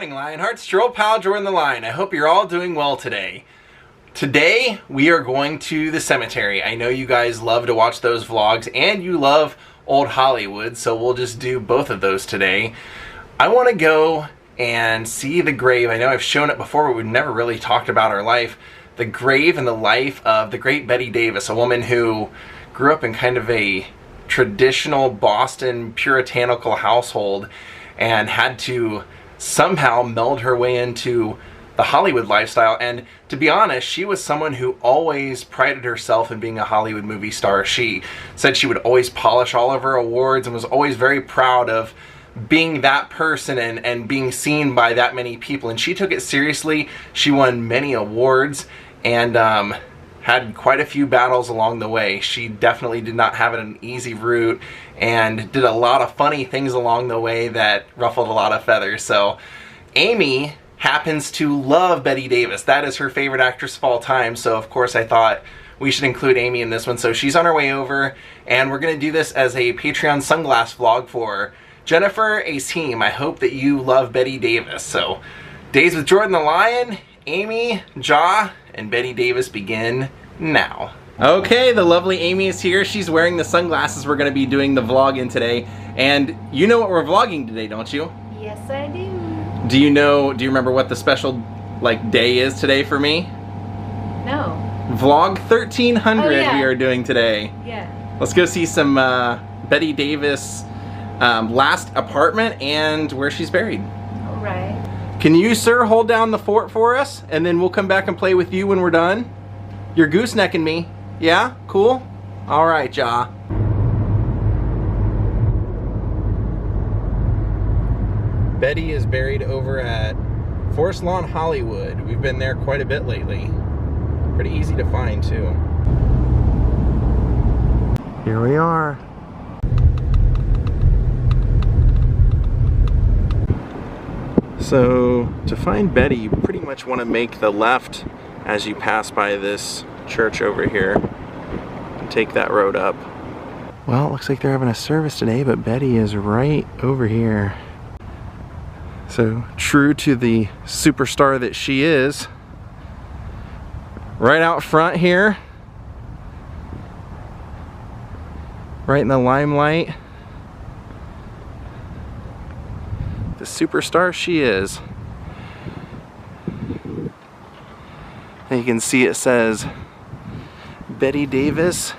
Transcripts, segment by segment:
morning, Lionhearts. Your old pal Jordan the Lion. I hope you're all doing well today. Today, we are going to the cemetery. I know you guys love to watch those vlogs, and you love old Hollywood, so we'll just do both of those today. I want to go and see the grave. I know I've shown it before, but we've never really talked about her life. The grave and the life of the great Bette Davis, a woman who grew up in kind of a traditional Boston puritanical household and had to somehow meld her way into the Hollywood lifestyle. And to be honest, she was someone who always prided herself in being a Hollywood movie star. She said she would always polish all of her awards and was always very proud of being that person and being seen by that many people. And she took it seriously. She won many awards and had quite a few battles along the way. She definitely did not have an easy route and did a lot of funny things along the way that ruffled a lot of feathers. So Amy happens to love Bette Davis. That is her favorite actress of all time. So of course I thought we should include Amy in this one. So she's on her way over, and we're gonna do this as a Patreon sunglass vlog for Jennifer, a team. I hope that you love Bette Davis. So Days with Jordan the Lion, Amy, Ja, and Bette Davis begin now. Okay, the lovely Amy is here. She's wearing the sunglasses we're gonna be doing the vlog in today. And you know what we're vlogging today, don't you? Yes, I do. Do you remember what the special day is today for me? No. Vlog 1300 Oh, yeah. We are doing today. Yeah. Let's go see some Bette Davis last apartment and where she's buried. All right. Can you, sir, hold down the fort for us, and then we'll come back and play with you when we're done? You're goosenecking me. Yeah? Cool? All right, Ja. Bette is buried over at Forest Lawn, Hollywood. We've been there quite a bit lately. Pretty easy to find, too. Here we are. So, to find Bette, you pretty much want to make the left as you pass by this church over here and take that road up. Well, it looks like they're having a service today, but Bette is right over here. So, true to the superstar that she is, right out front here, right in the limelight, the superstar she is. And you can see it says Bette Davis.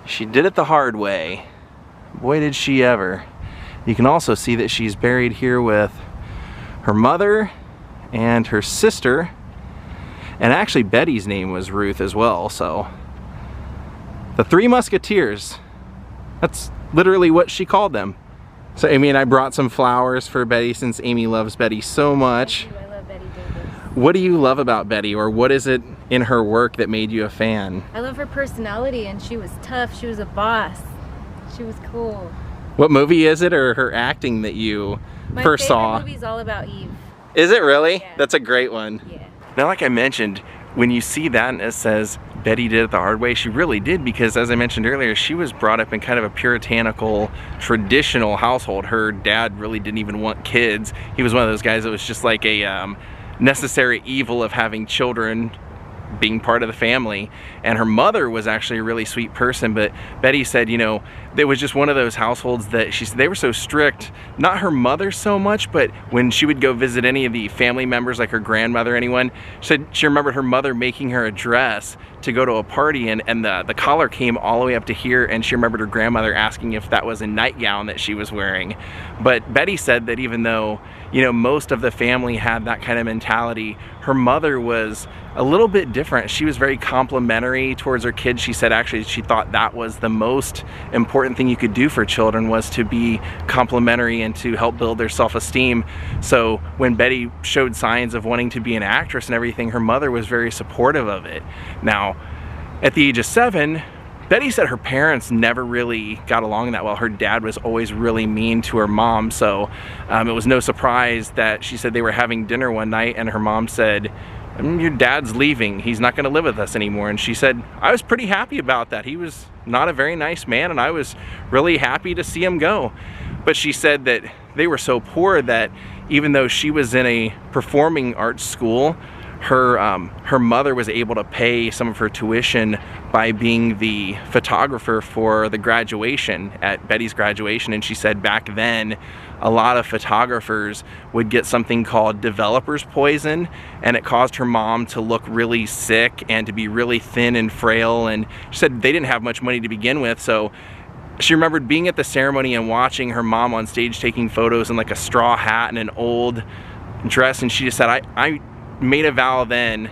She did it the hard way. Boy, did she ever. You can also see that she's buried here with her mother and her sister. And actually Betty's name was Ruth as well, so. The Three Musketeers. That's literally what she called them. So Amy and I brought some flowers for Bette since Amy loves Bette so much. I love Bette Davis. What do you love about Bette, or what is it in her work that made you a fan? I love her personality, and she was tough. She was a boss. She was cool. What movie is it, or her acting that you first saw? My favorite movie's All About Eve. Is it really? Yeah. That's a great one. Yeah. Now, like I mentioned, when you see that and it says Bette did it the hard way, she really did, because as I mentioned earlier, she was brought up in kind of a puritanical, traditional household. Her dad really didn't even want kids. He was one of those guys that was just like a necessary evil of having children being part of the family. And her mother was actually a really sweet person, but Bette said, you know, it was just one of those households that she said they were so strict, not her mother so much, but when she would go visit any of the family members, like her grandmother, anyone, she said she remembered her mother making her a dress to go to a party, and the collar came all the way up to here, and she remembered her grandmother asking if that was a nightgown that she was wearing. But Bette said that even though, you know, most of the family had that kind of mentality, her mother was a little bit different. She was very complimentary towards her kids. She said actually she thought that was the most important thing you could do for children, was to be complimentary and to help build their self-esteem. So when Bette showed signs of wanting to be an actress and everything, her mother was very supportive of it. Now, at the age of 7, Bette said her parents never really got along that well. Her dad was always really mean to her mom, so it was no surprise that she said they were having dinner one night and her mom said, your dad's leaving, he's not going to live with us anymore. And she said, I was pretty happy about that. He was not a very nice man, and I was really happy to see him go. But she said that they were so poor that even though she was in a performing arts school, her mother was able to pay some of her tuition by being the photographer for the graduation, at Bette's graduation. And she said back then a lot of photographers would get something called developer's poison, and it caused her mom to look really sick and to be really thin and frail. And she said they didn't have much money to begin with, so she remembered being at the ceremony and watching her mom on stage taking photos in like a straw hat and an old dress, and she just said, I made a vow then,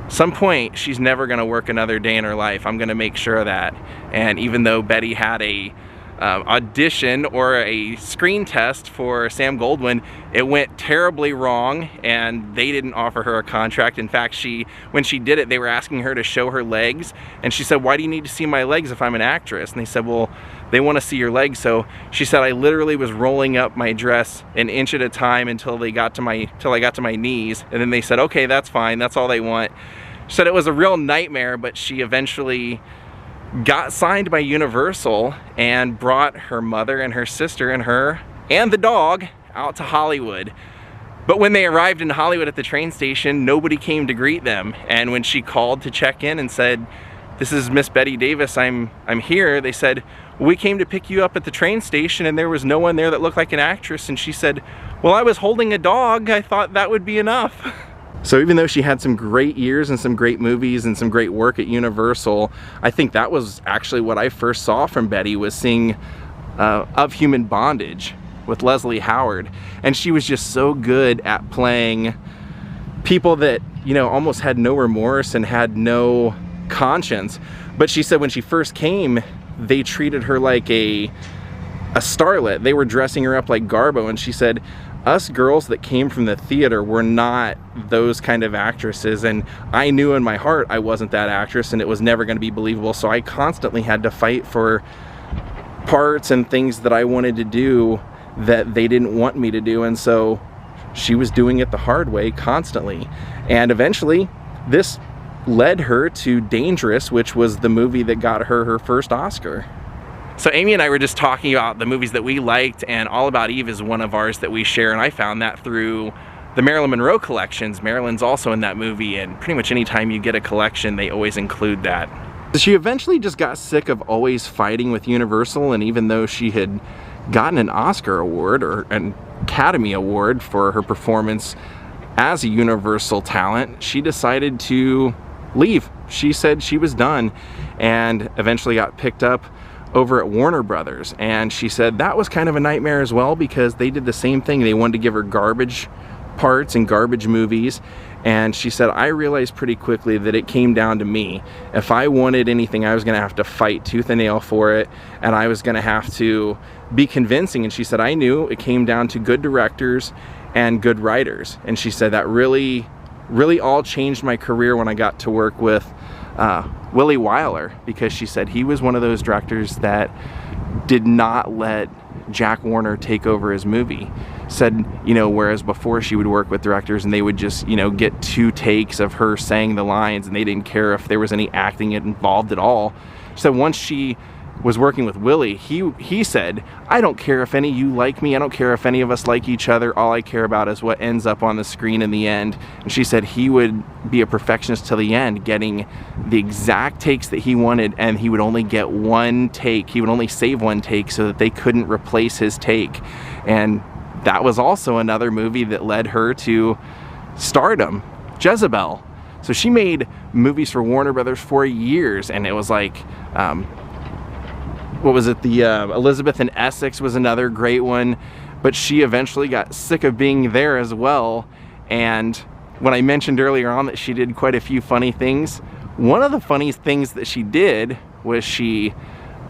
some point she's never gonna work another day in her life. I'm gonna make sure of that. And even though Bette had a audition or a screen test for Sam Goldwyn, it went terribly wrong and they didn't offer her a contract. In fact, when she did it, they were asking her to show her legs, and she said, why do you need to see my legs if I'm an actress? And they said, well, they want to see your legs. So she said, I literally was rolling up my dress an inch at a time until I got to my knees, and then they said, okay, that's fine, that's all they want. She said it was a real nightmare, but she eventually got signed by Universal and brought her mother and her sister and her and the dog out to Hollywood. But when they arrived in Hollywood at the train station, nobody came to greet them. And when she called to check in and said, this is Miss Bette Davis, I'm here, they said, we came to pick you up at the train station and there was no one there that looked like an actress. And she said, well, I was holding a dog, I thought that would be enough. So even though she had some great years and some great movies and some great work at Universal, I think that was actually what I first saw from Bette, was seeing Of Human Bondage with Leslie Howard. And she was just so good at playing people that, you know, almost had no remorse and had no conscience. But she said when she first came, they treated her like a starlet. They were dressing her up like Garbo, and she said, us girls that came from the theater were not those kind of actresses, and I knew in my heart I wasn't that actress and it was never going to be believable, so I constantly had to fight for parts and things that I wanted to do that they didn't want me to do. And so she was doing it the hard way constantly, and eventually this led her to Dangerous, which was the movie that got her her first Oscar. So Amy and I were just talking about the movies that we liked, and All About Eve is one of ours that we share, and I found that through the Marilyn Monroe collections. Marilyn's also in that movie, and pretty much anytime you get a collection, they always include that. She eventually just got sick of always fighting with Universal, and even though she had gotten an Oscar award or an Academy Award for her performance as a Universal talent, she decided to leave. She said she was done, and eventually got picked up over at Warner Brothers. And she said that was kind of a nightmare as well, because they did the same thing. They wanted to give her garbage parts and garbage movies. And she said, I realized pretty quickly that it came down to me. If I wanted anything, I was gonna have to fight tooth and nail for it, and I was gonna have to be convincing. And she said, I knew it came down to good directors and good writers. And she said that really all changed my career when I got to work with Willie Wyler, because she said he was one of those directors that did not let Jack Warner take over his movie. Said, you know, whereas before she would work with directors and they would just, you know, get 2 takes of her saying the lines and they didn't care if there was any acting involved at all. So once she was working with Willie, he said, I don't care if any of you like me, I don't care if any of us like each other, all I care about is what ends up on the screen in the end. And she said he would be a perfectionist till the end, getting the exact takes that he wanted, and he would only get 1 take. He would only save 1 take so that they couldn't replace his take. And that was also another movie that led her to stardom, Jezebel. So she made movies for Warner Brothers for years, and it was like, what was it, the Elizabeth in Essex was another great one. But she eventually got sick of being there as well. And when I mentioned earlier on that she did quite a few funny things, one of the funniest things that she did was she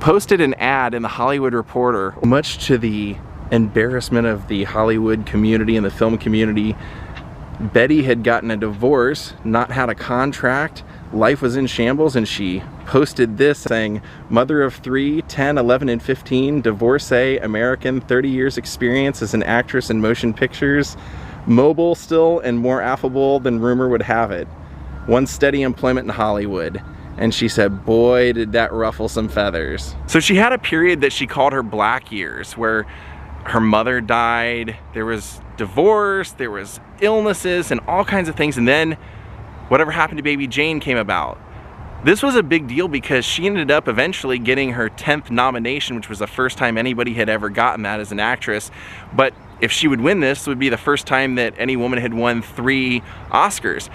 posted an ad in the Hollywood Reporter. Much to the embarrassment of the Hollywood community and the film community, Bette had gotten a divorce, not had a contract, life was in shambles, and she posted this saying, mother of 3, 10, 11, and 15, divorcee, American, 30 years experience as an actress in motion pictures, mobile still and more affable than rumor would have it, one steady employment in Hollywood. And she said, boy, did that ruffle some feathers. So she had a period that she called her black years, where her mother died, there was divorce, there was illnesses and all kinds of things, and then whatever happened to baby Jane came about. This was a big deal because she ended up eventually getting her 10th nomination, which was the first time anybody had ever gotten that as an actress. But if she would win this, it would be the first time that any woman had won 3 Oscars.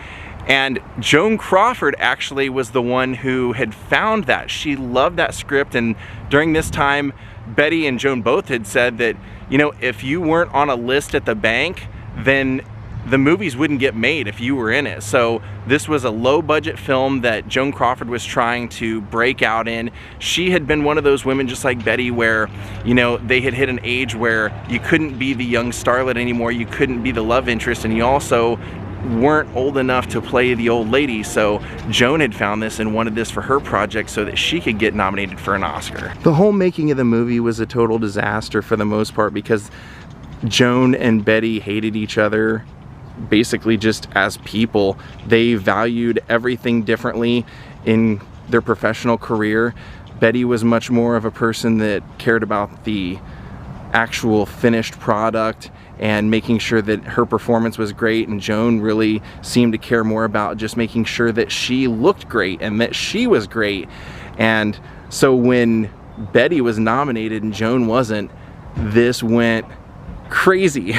And Joan Crawford actually was the one who had found that. She loved that script, and during this time, Bette and Joan both had said that, you know, if you weren't on a list at the bank, then the movies wouldn't get made if you were in it. So this was a low budget film that Joan Crawford was trying to break out in. She had been one of those women just like Bette where, you know, they had hit an age where you couldn't be the young starlet anymore, you couldn't be the love interest, and you also weren't old enough to play the old lady. So Joan had found this and wanted this for her project so that she could get nominated for an Oscar. The whole making of the movie was a total disaster for the most part because Joan and Bette hated each other basically just as people. They valued everything differently in their professional career. Bette was much more of a person that cared about the actual finished product and making sure that her performance was great, and Joan really seemed to care more about just making sure that she looked great and that she was great. And so when Bette was nominated and Joan wasn't, this went crazy.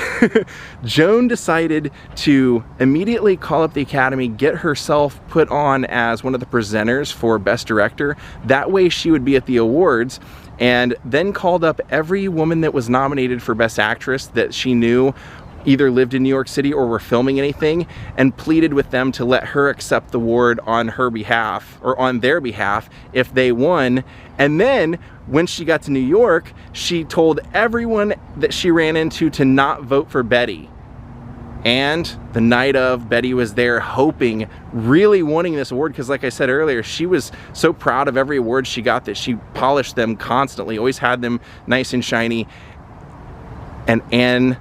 Joan decided to immediately call up the Academy, get herself put on as one of the presenters for Best Director. That way she would be at the awards, and then called up every woman that was nominated for Best Actress that she knew either lived in New York City or were filming anything, and pleaded with them to let her accept the award on her behalf or on their behalf if they won. And then when she got to New York, she told everyone that she ran into to not vote for Bette. And the night of, Bette was there hoping, really wanting this award, because like I said earlier, she was so proud of every award she got that she polished them constantly, always had them nice and shiny. And Anne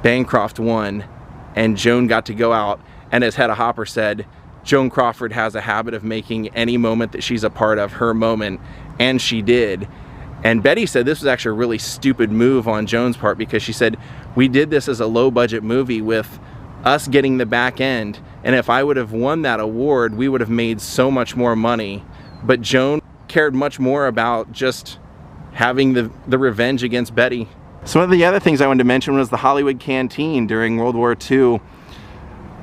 Bancroft won, and Joan got to go out, and as Hedda Hopper said, Joan Crawford has a habit of making any moment that she's a part of her moment, and she did. And Bette said this was actually a really stupid move on Joan's part, because she said, we did this as a low budget movie with us getting the back end, and if I would have won that award, we would have made so much more money. But Joan cared much more about just having the revenge against Bette. Some of the other things I wanted to mention was the Hollywood Canteen during World War II.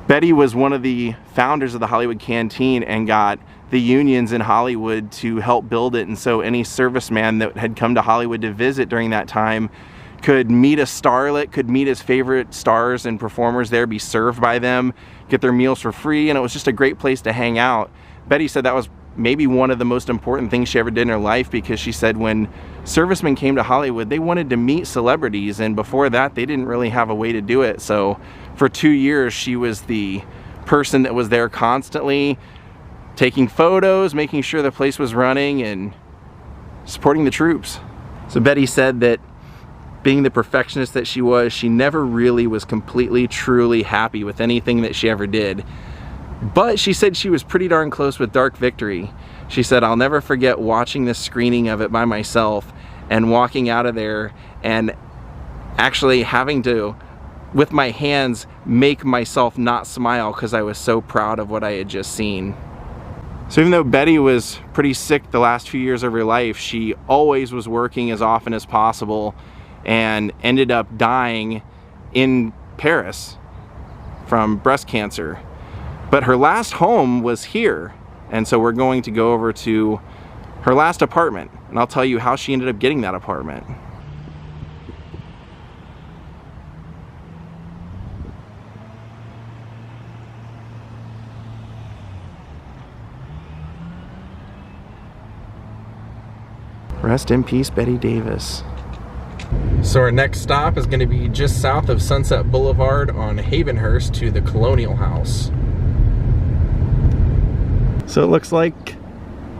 Bette was one of the founders of the Hollywood Canteen and got the unions in Hollywood to help build it, and so any serviceman that had come to Hollywood to visit during that time could meet a starlet, could meet his favorite stars and performers there, be served by them, get their meals for free, and it was just a great place to hang out. Bette said that was maybe one of the most important things she ever did in her life, because she said when servicemen came to Hollywood, they wanted to meet celebrities, and before that they didn't really have a way to do it. So for 2 years she was the person that was there constantly taking photos, making sure the place was running, and supporting the troops. So Bette said that being the perfectionist that she was, she never really was completely, truly happy with anything that she ever did. But she said she was pretty darn close with Dark Victory. She said, I'll never forget watching the screening of it by myself and walking out of there and actually having to, with my hands, make myself not smile because I was so proud of what I had just seen. So even though Bette was pretty sick the last few years of her life, she always was working as often as possible and ended up dying in Paris from breast cancer. But her last home was here, and so we're going to go over to her last apartment, and I'll tell you how she ended up getting that apartment. Rest in peace, Bette Davis. So our next stop is going to be just south of Sunset Boulevard on Havenhurst to the Colonial House. So it looks like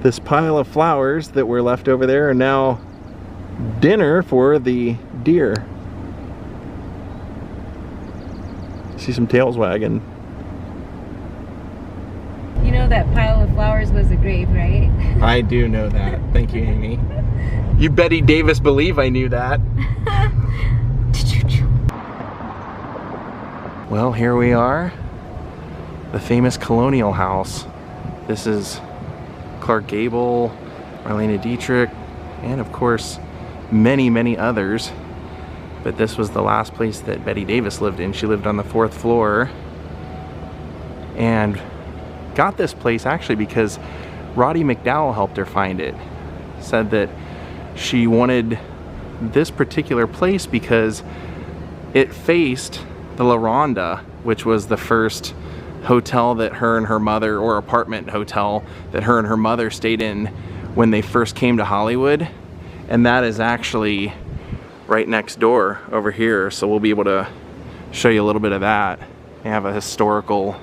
this pile of flowers that were left over there are now dinner for the deer. See some tails wagging. You know that pile of flowers was a grave, right? I do know that. Thank you, Amy. You Bette Davis believe I knew that. Well, here we are, the famous Colonial House. This is Clark Gable, Marlene Dietrich, and of course, many, many others. But this was the last place that Bette Davis lived in. She lived on the 4th floor and got this place actually because Roddy McDowell helped her find it. Said that she wanted this particular place because it faced the La Ronda, which was the first hotel that her and her mother, or apartment hotel that her and her mother stayed in when they first came to Hollywood. And that is actually right next door over here, so we'll be able to show you a little bit of that. They have a historical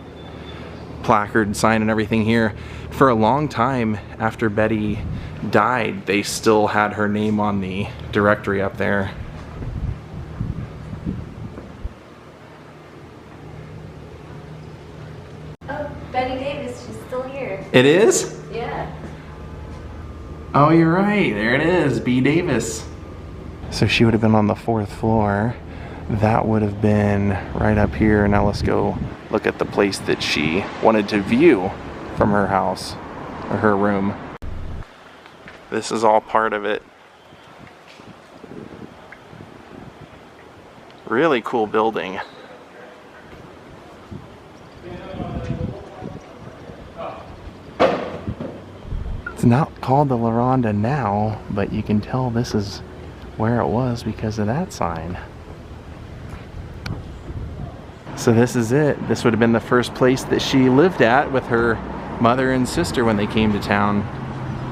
placard sign and everything here. For a long time after Bette died, they still had her name on the directory up there. Oh, Bette Davis, she's still here. It is? Yeah. Oh, you're right. There it is, B. Davis. So she would have been on the 4th floor. That would have been right up here. Now let's go look at the place that she wanted to view from her house, or her room. This is all part of it. Really cool building. It's not called the La Ronda now, but you can tell this is where it was because of that sign. So this is it. This would have been the first place that she lived at with her mother and sister when they came to town.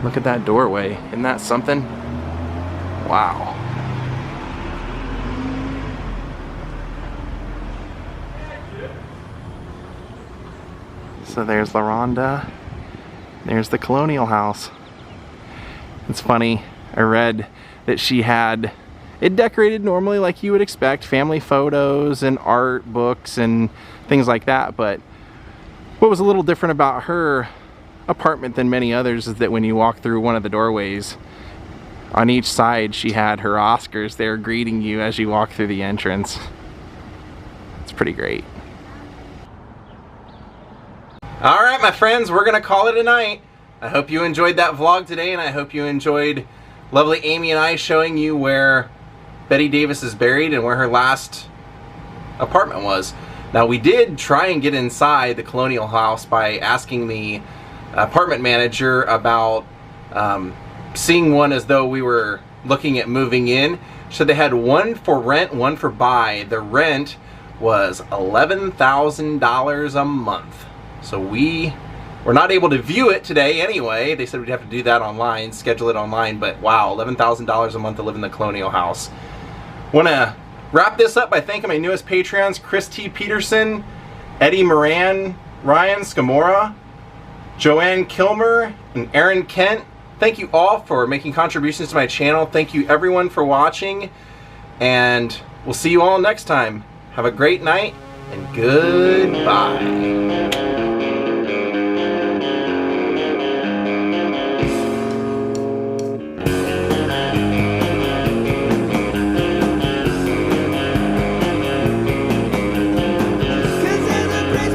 Look at that doorway. Isn't that something? Wow. So there's La Ronda. There's the Colonial House. It's funny, I read that she had it decorated normally like you would expect, family photos and art books and things like that, but what was a little different about her apartment than many others is that when you walk through one of the doorways, on each side she had her Oscars there greeting you as you walk through the entrance. It's pretty great. Alright my friends, we're gonna call it a night. I hope you enjoyed that vlog today, and I hope you enjoyed lovely Amy and I showing you where Bette Davis is buried and where her last apartment was. Now we did try and get inside the Colonial House by asking the apartment manager about seeing one as though we were looking at moving in. So they had one for rent, one for buy. The rent was $11,000 a month. So we were not able to view it today anyway. They said we'd have to do that online, schedule it online, but wow, $11,000 a month to live in the Colonial House. Want to wrap this up by thanking my newest Patreons, Chris T. Peterson, Eddie Moran, Ryan Scamora, Joanne Kilmer, and Aaron Kent. Thank you all for making contributions to my channel. Thank you everyone for watching, and we'll see you all next time. Have a great night, and goodbye. Grace